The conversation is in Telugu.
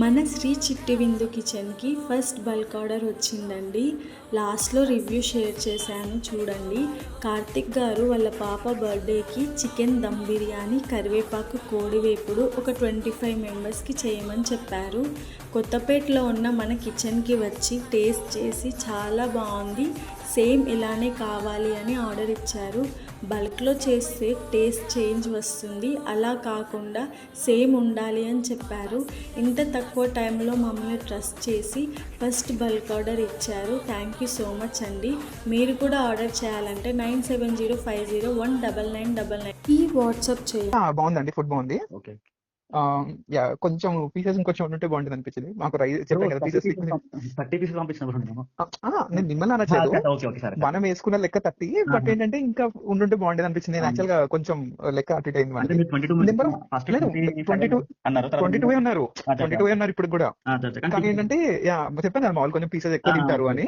మన శ్రీ చిట్టి విందు కిచెన్కి ఫస్ట్ బల్క్ ఆర్డర్ వచ్చిందండి. లాస్ట్లో రివ్యూ షేర్ చేశాను చూడండి. కార్తిక్ గారు వాళ్ళ పాప బర్త్డేకి చికెన్ దమ్ బిర్యానీ, కరివేపాకు, కోడివేపుడు ఒక 25 మెంబర్స్కి చేయమని చెప్పారు. కొత్తపేటలో ఉన్న మన కిచెన్కి వచ్చి టేస్ట్ చేసి చాలా బాగుంది, సేమ్ ఇలానే కావాలి అని ఆర్డర్ ఇచ్చారు. బల్క్లో చేస్తే టేస్ట్ చేంజ్ వస్తుంది, అలా కాకుండా సేమ్ ఉండాలి అని చెప్పారు. ఇంత తక్కువ టైంలో మమ్మల్ని ట్రస్ట్ చేసి ఫస్ట్ బల్క్ ఆర్డర్ ఇచ్చారు. థ్యాంక్ యూ సో మచ్ అండి. మీరు కూడా ఆర్డర్ చేయాలంటే 9705019999 ఈ వాట్సాప్ చేయండి. బాగుందండి, ఫుడ్ బాగుంది. ఓకే. కొంచెం పీసెస్ ఇంకొంచెం ఉంటే బాగుంటుంది అనిపించింది. మాకు చెప్పాను కదా పీసెస్ 30 పీసెస్ పంపించినప్పుడు నేను మిమ్మల్ని అనట్లేదు, ఓకే ఓకే సరే మనం వేసుకున్న లెక్క 30, బట్ ఏంటంటే ఇంకా ఉండుంటే బాగుండేది అనిపించింది. నేను యాక్చువల్ గా కొంచెం లెక్క అటు ఇటు అయింది. అంటే మీరు 22 నెంబర్ లేదు, 22 అన్నారు. 22 అన్నారు, 22 అన్నారు ఇప్పుడు కూడా. కానీ ఏంటంటే చెప్పాను కదా, మామూలు కొంచెం పీసెస్ ఎక్కువ తింటారు అని.